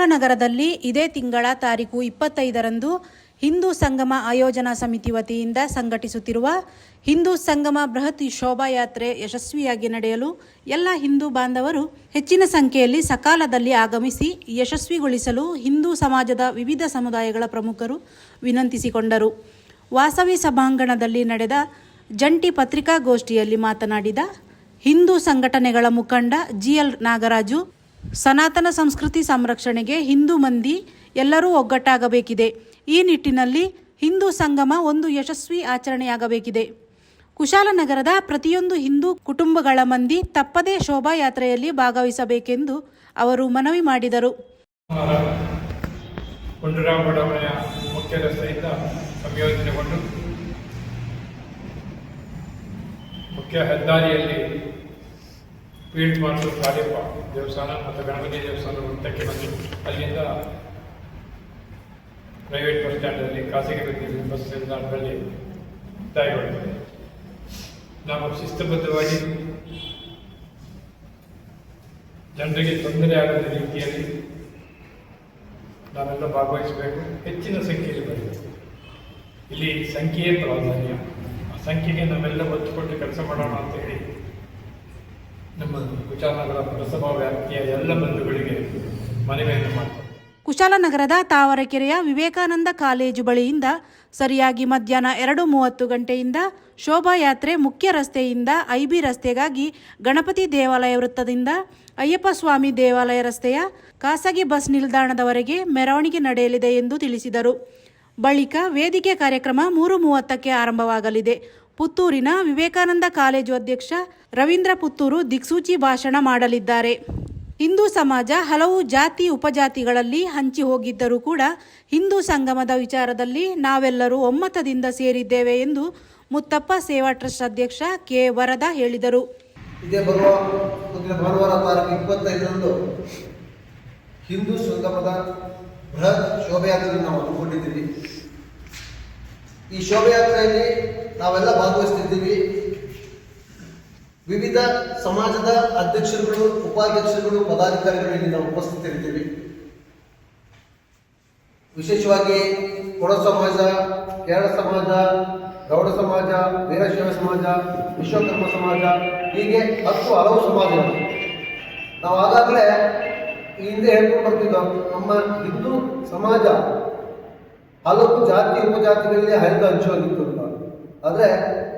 ಕುಶಾಲನಗರದಲ್ಲಿ ಇದೇ ತಿಂಗಳ ತಾರೀಕು 25ರಂದು ಹಿಂದೂ ಸಂಗಮ ಆಯೋಜನಾ ಸಮಿತಿ ವತಿಯಿಂದ ಸಂಘಟಿಸುತ್ತಿರುವ ಹಿಂದೂ ಸಂಗಮ ಬೃಹತ್ ಶೋಭಾಯಾತ್ರೆ ಯಶಸ್ವಿಯಾಗಿ ನಡೆಯಲು ಎಲ್ಲ ಹಿಂದೂ ಬಾಂಧವರು ಹೆಚ್ಚಿನ ಸಂಖ್ಯೆಯಲ್ಲಿ ಸಕಾಲದಲ್ಲಿ ಆಗಮಿಸಿ ಯಶಸ್ವಿಗೊಳಿಸಲು ಹಿಂದೂ ಸಮಾಜದ ವಿವಿಧ ಸಮುದಾಯಗಳ ಪ್ರಮುಖರು ವಿನಂತಿಸಿಕೊಂಡರು. ವಾಸವಿ ಸಭಾಂಗಣದಲ್ಲಿ ನಡೆದ ಜಂಟಿ ಪತ್ರಿಕಾಗೋಷ್ಠಿಯಲ್ಲಿ ಮಾತನಾಡಿದ ಹಿಂದೂ ಸಂಘಟನೆಗಳ ಮುಖಂಡ GL ನಾಗರಾಜು, ಸನಾತನ ಸಂಸ್ಕೃತಿ ಸಂರಕ್ಷಣೆಗೆ ಹಿಂದೂ ಮಂದಿ ಎಲ್ಲರೂ ಒಗ್ಗಟ್ಟಾಗಬೇಕಿದೆ. ಈ ನಿಟ್ಟಿನಲ್ಲಿ ಹಿಂದೂ ಸಂಗಮ ಒಂದು ಯಶಸ್ವಿ ಆಚರಣೆಯಾಗಬೇಕಿದೆ. ಕುಶಾಲನಗರದ ಪ್ರತಿಯೊಂದು ಹಿಂದೂ ಕುಟುಂಬಗಳ ಮಂದಿ ತಪ್ಪದೇ ಶೋಭಾಯಾತ್ರೆಯಲ್ಲಿ ಭಾಗವಹಿಸಬೇಕೆಂದು ಅವರು ಮನವಿ ಮಾಡಿದರು. ಮುಖ್ಯ ರಸ್ತೆಯಿಂದ ಸಂಯೋಜನೆಗೊಂಡು ಮುಖ್ಯ ಹೆದ್ದಾರಿಯಲ್ಲಿ ಫೀಲ್ಡ್ ಮಾರ್ಷಲ್ ಕಾಳಿಯಪ್ಪ ದೇವಸ್ಥಾನ ಮತ್ತು ಗಣಪತಿ ದೇವಸ್ಥಾನ ವೃತ್ತಕ್ಕೆ ಬಂದು ಅಲ್ಲಿಂದ ಪ್ರೈವೇಟ್ ಬಸ್ ಸ್ಟ್ಯಾಂಡಲ್ಲಿ ಖಾಸಗಿ ಬಸ್ ನಿಲ್ದಾಣದಲ್ಲಿ ಮುಕ್ತಾಯಗೊಳ್ಳುತ್ತದೆ. ನಾವು ಶಿಸ್ತುಬದ್ಧವಾಗಿ ಜನರಿಗೆ ತೊಂದರೆ ಆಗದ ರೀತಿಯಲ್ಲಿ ನಾವೆಲ್ಲ ಭಾಗವಹಿಸಬೇಕು. ಹೆಚ್ಚಿನ ಸಂಖ್ಯೆಯಲ್ಲಿ ಬರಬೇಕು. ಇಲ್ಲಿ ಸಂಖ್ಯೆಯೇ ಪ್ರಾಧಾನ್ಯ. ಆ ಸಂಖ್ಯೆಗೆ ನಾವೆಲ್ಲ ಒತ್ತು ಕೊಟ್ಟು ಕೆಲಸ ಮಾಡೋಣ ಅಂತೇಳಿ ನಮ್ಮ ಕುಶಾಲನಗರ ಪುರಸಭಾ ವ್ಯಾಪ್ತಿಯ ಎಲ್ಲ ಬಂಧುಗಳಿಗೆ ಮನವಿಯನ್ನು ಮಾಡ್ತಾರೆ. ಕುಶಾಲನಗರದ ತಾವರೆಕೆರೆಯ ವಿವೇಕಾನಂದ ಕಾಲೇಜು ಬಳಿಯಿಂದ ಸರಿಯಾಗಿ ಮಧ್ಯಾಹ್ನ 2:30 ಗಂಟೆಯಿಂದ ಶೋಭಾಯಾತ್ರೆ ಮುಖ್ಯ ರಸ್ತೆಯಿಂದ IB ರಸ್ತೆಗಾಗಿ ಗಣಪತಿ ದೇವಾಲಯ ವೃತ್ತದಿಂದ ಅಯ್ಯಪ್ಪ ಸ್ವಾಮಿ ದೇವಾಲಯ ರಸ್ತೆಯ ಖಾಸಗಿ ಬಸ್ ನಿಲ್ದಾಣದವರೆಗೆ ಮೆರವಣಿಗೆ ನಡೆಯಲಿದೆ ಎಂದು ತಿಳಿಸಿದರು. ಬಳಿಕ ವೇದಿಕೆ ಕಾರ್ಯಕ್ರಮ 3:30ಕ್ಕೆ ಆರಂಭವಾಗಲಿದೆ. ಪುತ್ತೂರಿನ ವಿವೇಕಾನಂದ ಕಾಲೇಜು ಅಧ್ಯಕ್ಷ ರವೀಂದ್ರ ಪುತ್ತೂರು ದಿಕ್ಸೂಚಿ ಭಾಷಣ ಮಾಡಲಿದ್ದಾರೆ. ಹಿಂದೂ ಸಮಾಜ ಹಲವು ಜಾತಿ ಉಪಜಾತಿಗಳಲ್ಲಿ ಹಂಚಿ ಹೋಗಿದ್ದರೂ ಕೂಡ ಹಿಂದೂ ಸಂಗಮದ ವಿಚಾರದಲ್ಲಿ ನಾವೆಲ್ಲರೂ ಒಮ್ಮತದಿಂದ ಸೇರಿದ್ದೇವೆ ಎಂದು ಮುತ್ತಪ್ಪ ಸೇವಾ ಟ್ರಸ್ಟ್ ಅಧ್ಯಕ್ಷ ಕೆ ವರದಾ ಹೇಳಿದರು. ಇದೇ ಬರುವ ಭಾನುವಾರ ತಾರೀಕು 25ರಂದು ಹಿಂದೂ ಸಂಗಮದ ಬೃಹತ್ ಶೋಭಾಯಾತ್ರೆಯನ್ನು ನಾವು ಹಮ್ಮಿಕೊಂಡಿದ್ದೀವಿ. ಈ ಶೋಭಾಯಾತ್ರೆಯಲ್ಲಿ ನಾವೆಲ್ಲ ಭಾಗವಹಿಸ್ತಿದ್ದೀವಿ. ವಿವಿಧ ಸಮಾಜದ ಅಧ್ಯಕ್ಷರುಗಳು, ಉಪಾಧ್ಯಕ್ಷರುಗಳು, ಪದಾಧಿಕಾರಿಗಳು ಇಲ್ಲಿ ನಾವು ಉಪಸ್ಥಿತರಿದ್ದೀವಿ. ವಿಶೇಷವಾಗಿ ಕೊಡ ಸಮಾಜ, ಕೇರಳ ಸಮಾಜ, ಗೌಡ ಸಮಾಜ, ವೀರಶೈವ ಸಮಾಜ, ವಿಶ್ವಕರ್ಮ ಸಮಾಜ, ಹೀಗೆ ಹಲವು ಸಮಾಜಗಳು. ನಾವು ಆಗಾಗಲೇ ಹಿಂದೆ ಹೇಳ್ಕೊಂಡು ಬರ್ತಿದ್ದೋ, ನಮ್ಮ ಹಿಂದೂ ಸಮಾಜ ಹಲವು ಜಾತಿ ಉಪಜಾತಿಗಳಲ್ಲಿ ಹರಿದು ಹಂಚೋಗಿತ್ತು ಅಂತ. ಆದರೆ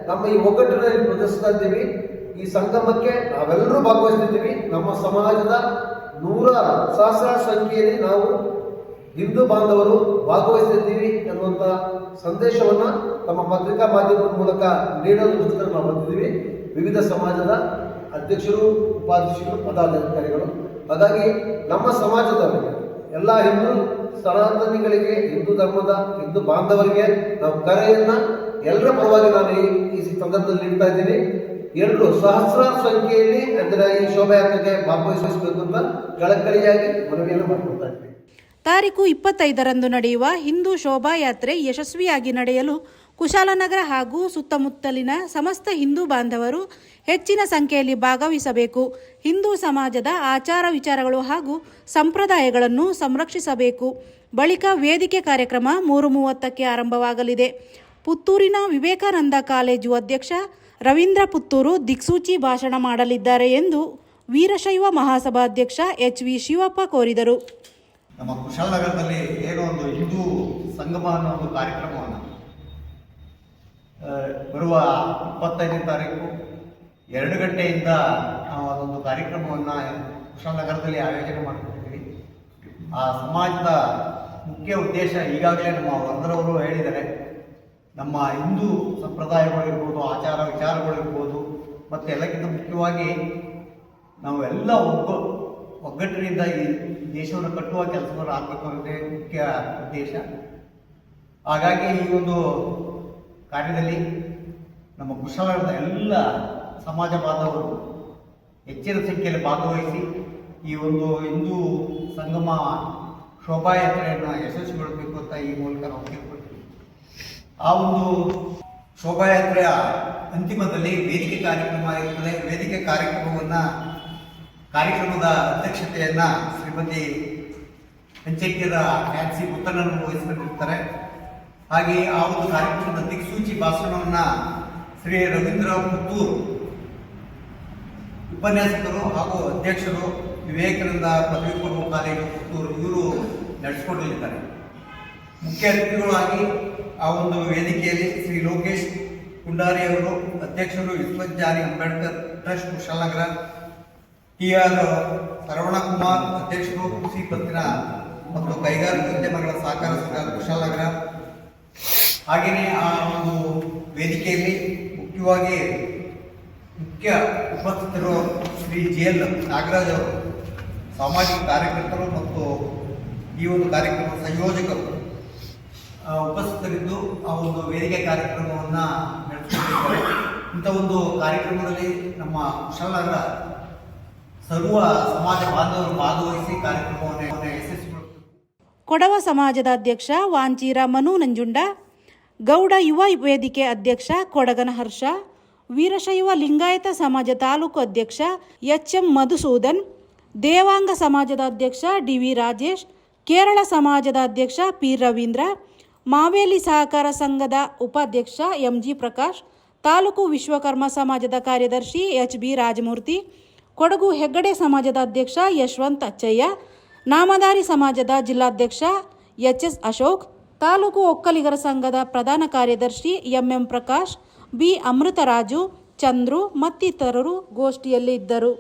ನಮ್ಮ ಈ ಒಗ್ಗಟ್ಟಿನಲ್ಲಿ ಪ್ರದರ್ಶಿಸ್ತಾ ಇದ್ದೀವಿ. ಈ ಸಂಗಮಕ್ಕೆ ನಾವೆಲ್ಲರೂ ಭಾಗವಹಿಸ್ತಿದ್ದೀವಿ. ನಮ್ಮ ಸಮಾಜದ ನೂರಾರು ಸಹಸ್ರಾರು ಸಂಖ್ಯೆಯಲ್ಲಿ ನಾವು ಹಿಂದೂ ಬಾಂಧವರು ಭಾಗವಹಿಸ್ತಿದ್ದೀವಿ ಎನ್ನುವಂಥ ಸಂದೇಶವನ್ನು ತಮ್ಮ ಪತ್ರಿಕಾ ಮಾಧ್ಯಮದ ಮೂಲಕ ನೀಡೋದಕ್ಕೋಸ್ಕರ ನಾವು ಬಂದಿದ್ದೀವಿ. ವಿವಿಧ ಸಮಾಜದ ಅಧ್ಯಕ್ಷರು, ಉಪಾಧ್ಯಕ್ಷರು, ಪದಾಧಿಕಾರಿಗಳು. ಹಾಗಾಗಿ ನಮ್ಮ ಸಮಾಜದವರಿಗೆ, ಎಲ್ಲ ಹಿಂದೂ ಸನಾತನಿಗಳಿಗೆ, ಹಿಂದೂ ಧರ್ಮದ ಹಿಂದೂ ಬಾಂಧವರಿಗೆ ನಾವು ಕರೆಯನ್ನು ಎಲ್ಲರ ಪರವಾಗಿ ನಾನು ಈ ಸಂದರ್ಭದಲ್ಲಿ ನೀಡ್ತಾ ಇದ್ದೀನಿ. ಎಲ್ಲರೂ ಸಹಸ್ರಾರು ಸಂಖ್ಯೆಯಲ್ಲಿ ಅಂದರೆ ಈ ಶೋಭಾಯಾತ್ರೆಗೆ ಭಾಗವಹಿಸಬೇಕು ಅಂತ ಕಳಕಳಿಯಾಗಿ ಮನವಿಯನ್ನು ಮಾಡಿಕೊಡ್ತಾ ಇದ್ದೀವಿ. ತಾರೀಕು 25ರಂದು ನಡೆಯುವ ಹಿಂದೂ ಶೋಭಾಯಾತ್ರೆ ಯಶಸ್ವಿಯಾಗಿ ನಡೆಯಲು ಕುಶಾಲನಗರ ಹಾಗೂ ಸುತ್ತಮುತ್ತಲಿನ ಸಮಸ್ತ ಹಿಂದೂ ಬಾಂಧವರು ಹೆಚ್ಚಿನ ಸಂಖ್ಯೆಯಲ್ಲಿ ಭಾಗವಹಿಸಬೇಕು. ಹಿಂದೂ ಸಮಾಜದ ಆಚಾರ ವಿಚಾರಗಳು ಹಾಗೂ ಸಂಪ್ರದಾಯಗಳನ್ನು ಸಂರಕ್ಷಿಸಬೇಕು. ಬಳಿಕ ವೇದಿಕೆ ಕಾರ್ಯಕ್ರಮ 3:30ಕ್ಕೆ ಆರಂಭವಾಗಲಿದೆ. ಪುತ್ತೂರಿನ ವಿವೇಕಾನಂದ ಕಾಲೇಜು ಅಧ್ಯಕ್ಷ ರವೀಂದ್ರ ಪುತ್ತೂರು ದಿಕ್ಸೂಚಿ ಭಾಷಣ ಮಾಡಲಿದ್ದಾರೆ ಎಂದು ವೀರಶೈವ ಮಹಾಸಭಾ ಅಧ್ಯಕ್ಷ HV ಶಿವಪ್ಪ ಕೋರಿದರು. ನಮ್ಮ ಕುಶಾಲನಗರದಲ್ಲಿ ಏನೋ ಒಂದು ಹಿಂದೂ ಸಂಗಮ ಅನ್ನೋ ಒಂದು ಕಾರ್ಯಕ್ರಮವನ್ನು ಬರುವ 25ನೇ ತಾರೀಕು 2 ಗಂಟೆಯಿಂದ ನಾವು ಅದೊಂದು ಕಾರ್ಯಕ್ರಮವನ್ನು ಕುಶಾಲನಗರದಲ್ಲಿ ಆಯೋಜನೆ ಮಾಡಿಕೊಂಡಿದ್ದೀವಿ. ಆ ಸಮಾಜದ ಮುಖ್ಯ ಉದ್ದೇಶ ಈಗಾಗಲೇ ನಮ್ಮ ವರದರವರು ಹೇಳಿದ್ದಾರೆ. ನಮ್ಮ ಹಿಂದೂ ಸಂಪ್ರದಾಯಗಳಿರ್ಬೋದು, ಆಚಾರ ವಿಚಾರಗಳಿರ್ಬೋದು, ಮತ್ತು ಎಲ್ಲಕ್ಕಿಂತ ಮುಖ್ಯವಾಗಿ ನಾವು ಎಲ್ಲ ಒಗ್ಗಟ್ಟಿನಿಂದ ಈ ದೇಶವನ್ನು ಕಟ್ಟುವ ಕೆಲಸವನ್ನು ಆಗಬೇಕು ಅನ್ನೋದೇ ಮುಖ್ಯ ಉದ್ದೇಶ. ಹಾಗಾಗಿ ಈ ಒಂದು ಕಾರ್ಯದಲ್ಲಿ ನಮ್ಮ ಕುಶಾಲನಗರದ ಎಲ್ಲ ಸಮಾಜ ಬಾಂಧವರು ಹೆಚ್ಚಿನ ಸಂಖ್ಯೆಯಲ್ಲಿ ಭಾಗವಹಿಸಿ ಈ ಒಂದು ಹಿಂದೂ ಸಂಗಮ ಶೋಭಾಯಾತ್ರೆಯನ್ನು ಯಶಸ್ವಿಗೊಳಿಸಬೇಕು ಅಂತ ಈ ಮೂಲಕ ನಾವು ಕೇಳ್ಕೊಳ್ತೀವಿ. ಆ ಒಂದು ಶೋಭಾಯಾತ್ರೆಯ ಅಂತಿಮದಲ್ಲಿ ವೇದಿಕೆ ಕಾರ್ಯಕ್ರಮ ಇರುತ್ತದೆ. ವೇದಿಕೆ ಕಾರ್ಯಕ್ರಮದ ಅಧ್ಯಕ್ಷತೆಯನ್ನು ಶ್ರೀಮತಿ ಅಂಚೆಕಿಯರ ಫ್ಯಾನ್ಸಿ ಮುತ್ತನನ್ನು ವಹಿಸಿಕೊಂಡಿರ್ತಾರೆ. ಹಾಗೆ ಆ ಒಂದು ಕಾರ್ಯಕ್ರಮದ ದಿಕ್ಸೂಚಿ ಭಾಷಣವನ್ನು ಶ್ರೀ ರವೀಂದ್ರ ಪುತ್ತೂರು ಉಪನ್ಯಾಸಕರು ಹಾಗೂ ಅಧ್ಯಕ್ಷರು ವಿವೇಕಾನಂದ ಪದವಿ ಪೂರ್ವ ಕಾಲೇಜು ಪುತ್ತೂರು ಇವರು ನಡೆಸಿಕೊಂಡಿದ್ದಾರೆ. ಮುಖ್ಯ ಅತಿಥಿಗಳಾಗಿ ಆ ಒಂದು ವೇದಿಕೆಯಲ್ಲಿ ಶ್ರೀ ಲೋಕೇಶ್ ಕುಂಡಾರಿ ಅವರು ಅಧ್ಯಕ್ಷರು ವಿಶ್ವಜ್ಞಾನಿ ಅಂಬೇಡ್ಕರ್ ಟ್ರಸ್ಟ್ ಕುಶಾಲನಗರ, ಟಿ.ಆರ್. ಸರವಣಕುಮಾರ್ ಅಧ್ಯಕ್ಷರು ಕೃಷಿ ಪತ್ತಿನ ಮತ್ತು ಕೈಗಾರಿಕಾ ಉದ್ಯಮಗಳ ಸಹಕಾರ ಸಂಘ ಕುಶಾಲನಗರ. ಹಾಗೆಯೇ ಆ ಒಂದು ವೇದಿಕೆಯಲ್ಲಿ ಮುಖ್ಯ ಉಪಸ್ಥಿತರು ಶ್ರೀ ಜಿ.ಎಲ್. ನಾಗರಾಜ್ ಅವರು ಸಾಮಾಜಿಕ ಕಾರ್ಯಕರ್ತರು ಮತ್ತು ಈ ಒಂದು ಕಾರ್ಯಕ್ರಮದ ಸಂಯೋಜಕರು ಉಪಸ್ಥಿತರಿದ್ದು ಆ ಒಂದು ವೇದಿಕೆ ಕಾರ್ಯಕ್ರಮವನ್ನು ನಡೆಸಿಕೊಂಡಿದ್ದಾರೆ. ಇಂಥ ಒಂದು ಕಾರ್ಯಕ್ರಮದಲ್ಲಿ ನಮ್ಮ ಕುಶಾಲನಗರ ಸರ್ವ ಸಮಾಜ ಬಾಂಧವರು ಭಾಗವಹಿಸಿ ಕಾರ್ಯಕ್ರಮವನ್ನು ಯಶಸ್ವಿಗೊಳಿಸಿದರು. ಕೊಡವ ಸಮಾಜದ ಅಧ್ಯಕ್ಷ ವಾಂಚೀರ ಮನು ನಂಜುಂಡ, ಗೌಡ ಯುವ ವೇದಿಕೆ ಅಧ್ಯಕ್ಷ ಕೊಡಗನ ಹರ್ಷ, ವೀರಶೈವ ಲಿಂಗಾಯತ ಸಮಾಜ ತಾಲೂಕು ಅಧ್ಯಕ್ಷ ಎಚ್.ಎಂ. ಮಧುಸೂದನ್, ದೇವಾಂಗ ಸಮಾಜದ ಅಧ್ಯಕ್ಷ ಡಿ.ವಿ. ರಾಜೇಶ್, ಕೇರಳ ಸಮಾಜದ ಅಧ್ಯಕ್ಷ ಪಿ. ರವೀಂದ್ರ, ಮಾವೇಲಿ ಸಹಕಾರ ಸಂಘದ ಉಪಾಧ್ಯಕ್ಷ ಎಂ.ಜಿ. ಪ್ರಕಾಶ್, ತಾಲೂಕು ವಿಶ್ವಕರ್ಮ ಸಮಾಜದ ಕಾರ್ಯದರ್ಶಿ ಎಚ್.ಬಿ. ರಾಜಮೂರ್ತಿ, ಕೊಡಗು ಹೆಗ್ಗಡೆ ಸಮಾಜದ ಅಧ್ಯಕ್ಷ ಯಶವಂತ್ ಅಚ್ಚಯ್ಯ, ನಾಮದಾರಿ ಸಮಾಜದ ಜಿಲ್ಲಾಧ್ಯಕ್ಷ ಎಚ್.ಎಸ್. ಅಶೋಕ್, ತಾಲೂಕು ಒಕ್ಕಲಿಗರ ಸಂಘದ ಪ್ರಧಾನ ಕಾರ್ಯದರ್ಶಿ ಎಂ.ಎಂ. ಪ್ರಕಾಶ್, ಬಿ. ಅಮೃತರಾಜು, ಚಂದ್ರು ಮತ್ತಿತರರು ಗೋಷ್ಠಿಯಲ್ಲಿ ಇದ್ದರು.